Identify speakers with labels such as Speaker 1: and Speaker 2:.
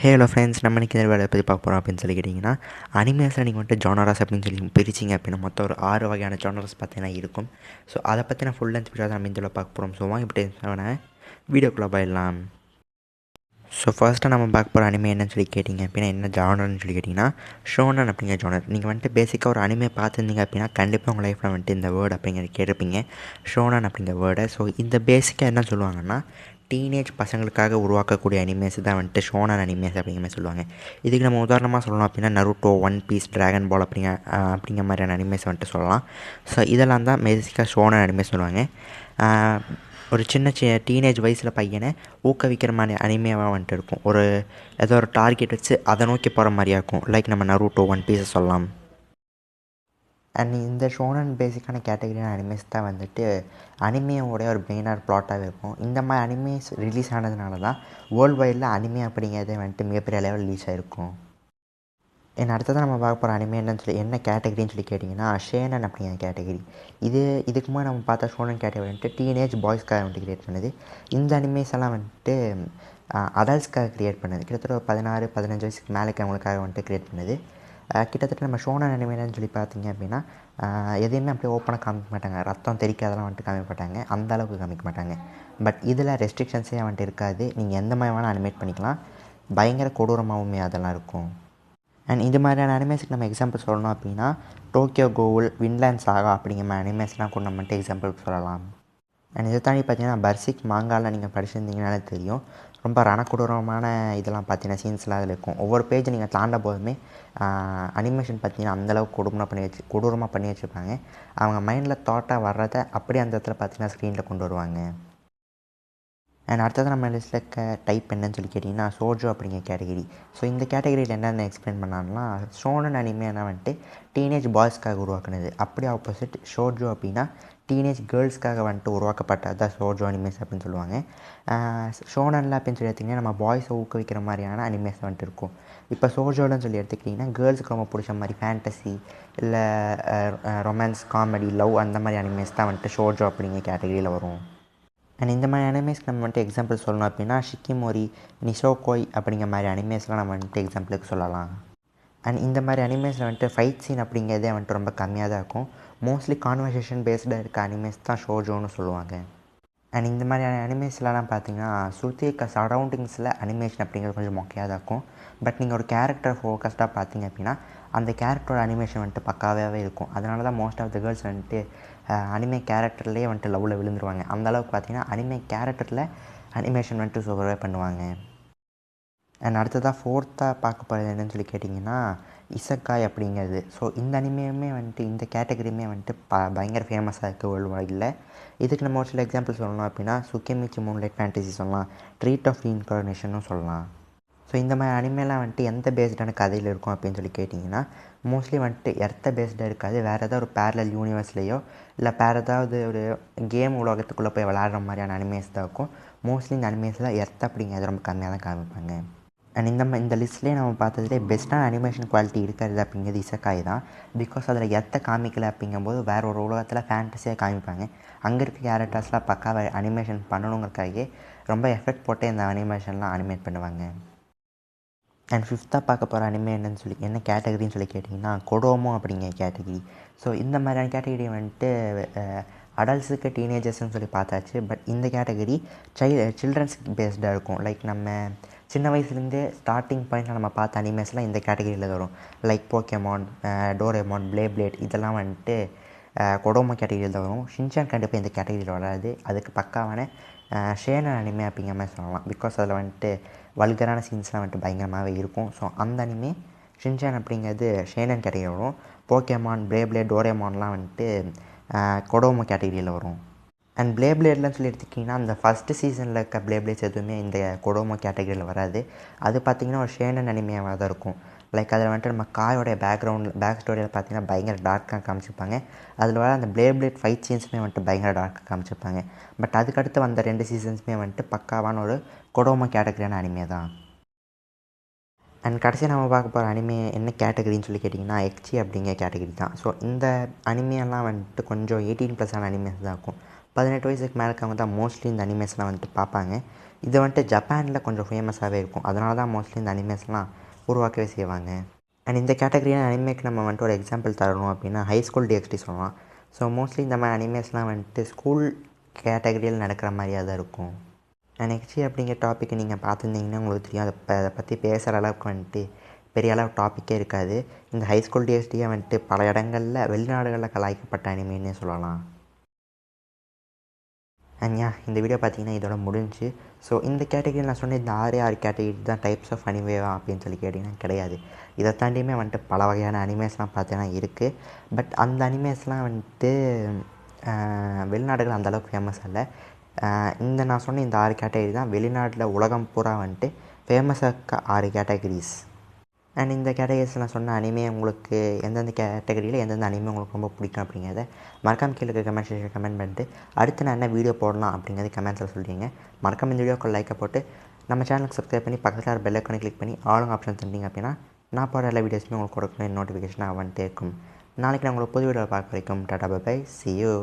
Speaker 1: Hello friends, நம்ம இன்றைக்கி இந்த வேலையை பற்றி பார்க்க போகிறோம் அப்படின்னு சொல்லி கேட்டிங்கன்னா, அனிமேஸில் நீங்கள் வந்துட்டு ஜானராஸ் அப்படின்னு சொல்லி பிரிச்சிங்க அப்படின்னா மொத்தம் ஒரு 6 வகையான ஜானராஸ் பார்த்தீங்கன்னா இருக்கும். ஸோ அதை பற்றி நான் ஃபுல் லென்த் வீடியோ தான் நம்ம இந்த பார்க்க போகிறோம். ஸோ வாங்க இப்படி வீடியோக்குள்ளே போயிடலாம். ஸோ ஃபர்ஸ்ட்டு நம்ம பார்க்க போகிற அனிமே என்னன்னு சொல்லி கேட்டிங்க அப்படின்னா, என்ன ஜானர்னு சொல்லி கேட்டிங்கன்னா ஷோனன் அப்படிங்கிற ஜானர். நீங்கள் வந்துட்டு பேசிக்காக ஒரு அனிமே பார்த்துருந்தீங்க அப்படின்னா கண்டிப்பாக உங்கள் லைஃப்பில் வந்துட்டு இந்த வேர்டு அப்படிங்கிற கேட்டிருப்பீங்க, ஷோனன் அப்படிங்கிற வேர்டை. ஸோ இந்த பேசிக்காக என்ன சொல்லுவாங்கன்னா, டீனேஜ் பசங்களுக்காக உருவாக்கக்கூடிய அனிமேஸ் தான் வந்துட்டு ஷோனன் அனிமேஸ் அப்படிங்கிற மாதிரி சொல்லுவாங்க. இதுக்கு நம்ம உதாரணமாக சொல்லணும் அப்படின்னா நருட்டோ, ஒன் பீஸ், ட்ராகன் பால் அப்படிங்கிற மாதிரியான அனிமேஸ் வந்துட்டு சொல்லலாம். ஸோ இதெல்லாம் தான் பேசிக்காக ஷோனன் அனிமேஸ் சொல்லுவாங்க. ஒரு சின்ன டீனேஜ் வயசில் பையனை ஊக்குவிக்கிற மாதிரி அனிமேவாக வந்துட்டு இருக்கும். ஏதோ ஒரு டார்கெட் வச்சு அதை நோக்கி போகிற மாதிரியா இருக்கும். லைக் நம்ம நருட்டோ, ஒன் பீஸை சொல்லலாம். அண்ட் இந்த ஷோனன் பேசிக்கான கேட்டகரியான அனிமேஸ் தான் வந்துட்டு அனிமேவோடைய ஒரு மெயினான ப்ளாட்டாகவே இருக்கும். இந்த மாதிரி அனிமேஸ் ரிலீஸ் ஆனதுனால தான் வேர்ல்டு வைடில் அனிமே அப்படிங்கிறதே வந்துட்டு மிகப்பெரிய அளவில் ரிலீஸ் ஆகிருக்கும். அடுத்ததான் நம்ம பார்க்க போகிற அனிமே என்ன கேட்டகரின்னு சொல்லி கேட்டிங்கன்னா ஷேனன் அப்படிங்கிற கேட்டகரி. இதுக்கு முன்னாடி நம்ம பார்த்தா ஷோனன் கேட்டகரி வந்துட்டு டீனேஜ் பாய்ஸ்க்காக வந்துட்டு க்ரியேட் பண்ணுது. இந்த அனிமேஸ் எல்லாம் வந்துட்டு அடல்ட்ஸ்க்காக க்ரியேட் பண்ணுது. கிட்டத்தட்ட ஒரு 16-15 வயசுக்கு மேலே அவங்களுக்காக வந்துட்டு க்ரியேட் பண்ணுது. கிட்டத்தட்ட நம்ம ஷோனன் அனிமேன்னு சொல்லி பார்த்தீங்க அப்படின்னா எதையுமே அப்படியே ஓப்பனாக காமிக்க மாட்டாங்க. ரத்தம் தெரிக்காதெல்லாம் வந்துட்டு காமிக்க மாட்டாங்க, அந்த அளவுக்கு காமிக்க மாட்டாங்க. பட் இதில் ரெஸ்ட்ரிக்ஷன்ஸே வந்துட்டு இருக்காது. நீங்கள் எந்த மாதிரி வேணால் அனிமேட் பண்ணிக்கலாம். பயங்கர கொடூரமாகவுமே அதெல்லாம் இருக்கும். அண்ட் இது மாதிரியான அனிமேஸுக்கு நம்ம எக்ஸாம்பிள் சொல்லணும் அப்படின்னா டோக்கியோ கோவுல், வின்லேண்ட் சாகா அப்படிங்கிற மாதிரி அனிமேஸ்லாம் கூட நம்ம மட்டும் எக்ஸாம்பிள் சொல்லலாம். அண்ட் இதை தாண்டி பார்த்தீங்கன்னா பர்சிக் மாங்காவில் நீங்கள் படிச்சிருந்தீங்கனாலே தெரியும், ரொம்ப ரணக்கொடூரமான இதெல்லாம் பார்த்தீங்கன்னா சீன்ஸ்லாம் அதில் இருக்கும். ஒவ்வொரு பேஜ் நீங்கள் தாண்ட போதுமே அனிமேஷன் பார்த்தீங்கன்னா அந்தளவுக்கு கொடூரமாக பண்ணி வச்சுருப்பாங்க. அவங்க மைண்டில் தாட்டாக வர்றதை அப்படியே அந்த இடத்துல பார்த்தீங்கன்னா ஸ்க்ரீனில் கொண்டு வருவாங்க. அண்ட் அடுத்தது நம்ம லிஸ்ட்டில் இருக்க டைப் என்னன்னு சொல்லி கேட்டிங்கன்னா ஷோஜோ அப்படிங்கிற கேட்டகிரி. ஸோ இந்த கேட்டகிரியில் என்னென்ன எக்ஸ்பிளைன் பண்ணாங்கன்னா, ஷோனன் அனிமேனா வந்துட்டு டீனேஜ் பாய்ஸ்க்காக உருவாக்குனது. அப்படி ஆப்போசிட் ஷோஜோ அப்படின்னா டீனேஜ் கேர்ள்ஸ்க்காக வந்துட்டு உருவாக்கப்பட்டது தான் ஷோஜோ அனிமேஸ் அப்படின்னு சொல்லுவாங்க. ஷோனனில் அப்படின்னு சொல்லி எடுத்திங்கன்னா நம்ம பாய்ஸை ஊக்குவிக்கிற மாதிரியான அனிமேஸ் வந்துட்டு இருக்கும். இப்போ ஷோஜோலன்னு சொல்லி எடுத்துக்கிட்டிங்கன்னா கேர்ள்ஸுக்கு ரொம்ப பிடிச்ச மாதிரி ஃபேண்டசி இல்லை ரொமான்ஸ், காமெடி, லவ் அந்த மாதிரி அனிமேஸ் தான் வந்துட்டு ஷோஜோ அப்படிங்கிற கேட்டகிரியில் வரும். அண்ட் இந்த மாதிரி அனிமேஸ்க்கு நம்ம வந்துட்டு எக்ஸாம்பிள் சொல்லணும் அப்படின்னா ஷிக்கிமோரி, நிஷோகோய் அப்படிங்கிற மாதிரி அனிமேஸ்லாம் நம்ம வந்துட்டு எக்ஸாம்பிளுக்கு சொல்லலாம். அண்ட் இந்த மாதிரி அனிமேஸில் வந்துட்டு ஃபைட் சீன் அப்படிங்கிறதே வந்துட்டு ரொம்ப கம்மியாக தான் இருக்கும். மோஸ்ட்லி கான்வர்சேஷன் பேஸ்டாக இருக்க அனிமேஸ் தான் ஷோஜோன்னு சொல்லுவாங்க. அண்ட் இந்த மாதிரியான அனிமேஸ்லாம் பார்த்திங்கன்னா சுற்றி இருக்க சரௌண்டிங்ஸில் அனிமேஷன் அப்படிங்கிறது கொஞ்சம் மொக்கையாக தான் இருக்கும். பட் நீங்கள் ஒரு கேரக்டர் ஃபோக்கஸ்டாக பார்த்தீங்க அப்படின்னா அந்த கேரக்டரோட அனிமேஷன் வந்துட்டு பக்காவாகவே இருக்கும். அதனால தான் மோஸ்ட் ஆஃப் த கேர்ள்ஸ் வந்துட்டு அனிமே கேரக்டர்லேயே வந்துட்டு லவ்வில் விழுந்துருவாங்க. அந்தளவுக்கு பார்த்திங்கன்னா அனிமே கேரக்டரில் அனிமேஷன் வந்துட்டு சூப்பராகவே பண்ணுவாங்க. அண்ட் அடுத்ததாக ஃபோர்த்தாக பார்க்க போகிறது என்னன்னு சொல்லி கேட்டிங்கன்னா இசக்காய் அப்படிங்கிறது. ஸோ இந்த அனிமேயுமே வந்துட்டு இந்த கேட்டகரியுமே வந்துட்டு பயங்கர ஃபேமஸாக இருக்குது வேர்ல்டு வைடில். இதுக்கு நம்ம ஒரு சில எக்ஸாம்பிள் சொல்லணும் அப்படின்னா சுக்கேமிச்சி மூன்லைட் ஃபேண்டசி சொல்லலாம், ட்ரீட் ஆஃப் ரீஇன்கார்னேஷனும் சொல்லலாம். ஸோ இந்த மாதிரி அனிமேலாம் வந்துட்டு எந்த பேஸ்டான கதையில் இருக்கும் அப்படின்னு சொல்லி கேட்டிங்கன்னா மோஸ்ட்லி வந்துட்டு எர்த்தை பேஸ்டாக இருக்காது. வேறு ஏதாவது ஒரு பேரலல் யூனிவர்ஸ்லேயோ இல்லை ஏதாவது ஒரு கேம் உலகத்துக்குள்ளே போய் விளையாடுற மாதிரியான அனிமேஸ் தான் இருக்கும். மோஸ்ட்லி இந்த அனிமேஸில் எர்த் அப்படிங்கிறது ரொம்ப கம்மியாக தான் காமிப்பாங்க. அண்ட் இந்த லிஸ்ட்லேயே நம்ம பார்த்ததுலேயே பெஸ்ட்டான அனிமேஷன் குவாலிட்டி இருக்கிறது அப்படிங்கிறது இசக்காய் தான். பிகாஸ் அதில் எர்த்தை காமிக்கலை அப்படிங்கும்போது வேறு ஒரு உலகத்தில் ஃபேண்டஸியாக காமிப்பாங்க. அங்கே இருக்க கேரக்டர்ஸ்லாம் பக்காவாக அனிமேஷன் பண்ணணுங்கிறக்காகவே ரொம்ப எஃபெக்ட் போட்டு இந்த அனிமேஷன்லாம் அனிமேட் பண்ணுவாங்க. அண்ட் ஃபிஃப்த்தாக பார்க்க போகிற அனிமே என்ன கேட்டகரின்னு சொல்லி கேட்டிங்கன்னா கொடோமோ அப்படிங்கிற கேட்டகிரி. ஸோ இந்த மாதிரியான கேட்டகிரி வந்துட்டு அடல்ட்ஸுக்கு டீனேஜர்ஸ்ன்னு சொல்லி பார்த்தாச்சு. பட் இந்த கேட்டகரி சில்ட்ரன்ஸ்க்கு பேஸ்டாக இருக்கும். லைக் நம்ம சின்ன வயசுலேருந்தே ஸ்டார்டிங் பாயிண்டில் நம்ம பார்த்த அனிமேஸ்லாம் இந்த கேட்டகிரியில் வரும். லைக் போக்கேமான், டோரேமான், பிளேட் இதெல்லாம் வந்துட்டு கொடோமோ கேட்டகிரியில் தான் வரும். ஷின்சான் கண்டிப்பாக இந்த கேட்டகிரியில் வராது. அதுக்கு பக்காவான ஷேனன் அனிமே அப்படிங்கிற மாதிரி சொல்லலாம். பிகாஸ் அதில் வந்துட்டு வல்கரான சீன்ஸ்லாம் வந்துட்டு பயங்கரமாகவே இருக்கும். ஸோ அந்த அனிமே ஷின்சான் அப்படிங்கிறது ஷேனன் கேட்டகிரி வரும். போக்கேமான், பிளேட், டோரேமான்லாம் வந்துட்டு கொடோமோ கேட்டகிரியில் வரும். அண்ட் பிளேட்லாம் சொல்லி எடுத்துக்கிட்டிங்கன்னா அந்த ஃபஸ்ட்டு சீசனில் இருக்க பிளேட்ஸ் எதுவுமே இந்த கொடோமோ கேட்டகிரியில் வராது. அது பார்த்திங்கன்னா ஒரு ஷேனன் அனிமையாக தான் இருக்கும். லைக் அதில் வந்துட்டு நம்ம காயோடைய பேக் ஸ்டோரியில் பார்த்திங்கன்னா பயங்கர டார்க்காக காமிச்சிருப்பாங்க. அதில் வர அந்த பிளேட் ஃபைட் சீன்ஸுமே வந்துட்டு பயங்கர டார்க்காக காமிச்சிருப்பாங்க. பட் அதுக்கடுத்து வந்த 2 சீசன்ஸுமே வந்துட்டு பக்காவான ஒரு கொடோமோ கேட்டகரியான அனிமே தான். அண்ட் கடைசியாக நம்ம பார்க்க போகிற அனிமே என்ன கேட்டகரின்னு சொல்லி கேட்டிங்கன்னா எக்ச்சி அப்படிங்கிற கேட்டகரி தான். ஸோ இந்த அனிமையெல்லாம் வந்துட்டு கொஞ்சம் 18+ அனிமேஸ் தான் இருக்கும். 18 வயசுக்கு மேலே இருக்கவங்க தான் மோஸ்ட்லி இந்த அனிமேஸ்லாம் வந்துட்டு பார்ப்பாங்க. இது வந்துட்டு ஜப்பானில் கொஞ்சம் ஃபேமஸாகவே இருக்கும். அதனால தான் மோஸ்ட்லி இந்த அனிமேஸ்லாம் உருவாக்கவே செய்வாங்க. அண்ட் இந்த கேட்டகரியான அனிமேக்கு நம்ம வந்துட்டு ஒரு எக்ஸாம்பிள் தரணும் அப்படின்னா ஹை ஸ்கூல் டிஎக்ஸ்டி சொல்லலாம். ஸோ மோஸ்ட்லி இந்த மாதிரி அனிமேஸ்லாம் வந்துட்டு ஸ்கூல் கேட்டகரியில் நடக்கிற மாதிரியாக தான் இருக்கும். நெக்ஸ்ட் அப்படிங்கிற டாப்பிக் நீங்கள் பார்த்துருந்தீங்கன்னா உங்களுக்கு தெரியும். அதை பற்றி பேசுகிற அளவுக்கு வந்துட்டு பெரிய அளவு டாப்பிக்கே இருக்காது. இந்த ஹை ஸ்கூல் டிஎஸ்டியை வந்துட்டு பல இடங்களில் வெளிநாடுகளில் கலாய்க்கப்பட்ட அனிமேன்னே சொல்லலாம். இந்த வீடியோ பார்த்தீங்கன்னா இதோட முடிஞ்சு. ஸோ இந்த கேட்டகரி நான் சொன்ன இந்த 6 கேட்டகரி தான் டைப்ஸ் ஆஃப் அனிமேவா அப்படின்னு சொல்லி கேட்டிங்கன்னா கிடையாது. இதை தாண்டியுமே வந்துட்டு பல வகையான அனிமேஸ்லாம் பார்த்தீங்கன்னா இருக்குது. பட் அந்த அனிமேஸ்லாம் வந்துட்டு வெளிநாடுகள் அந்தளவுக்கு ஃபேமஸ் இல்லை. இந்த நான் சொன்ன இந்த 6 கேட்டகரி தான் வெளிநாட்டில் உலகம் பூரா வந்துட்டு ஃபேமஸாக 6 கேட்டகரிஸ். அண்ட் இந்த கேட்டகரிஸில் நான் சொன்ன அனிமே உங்களுக்கு எந்தெந்த கேட்டகரியில் எந்தெந்த அனிமே உங்களுக்கு ரொம்ப பிடிக்கும் அப்படிங்கிறத மறக்காம கீழே கமெண்ட் செக்ஷனில் கமெண்ட் பண்ணிட்டு அடுத்து நான் என்ன வீடியோ போடலாம் அப்படிங்கிறது கமெண்ட்ஸில் சொல்லிடுங்க. மறக்காம இந்த வீடியோக்கு லைக்கை போட்டு நம்ம சேனலுக்கு சப்ஸ்கிரைப் பண்ணி பக்கத்தில் பெல் ஐக்கானை கிளிக் பண்ணி ஆளுங்க ஆப்ஷன் தந்தீங்க அப்படின்னா நான் போகிற எல்லா வீடியோஸுமே உங்களுக்கு கொடுக்கணும் நோட்டிஃபிகேஷன் வந்துட்டே இருக்கும். நாளைக்கு நான் உங்களை புது வீடியோவில் பார்க்க வரைக்கும் tata bye bye, see you.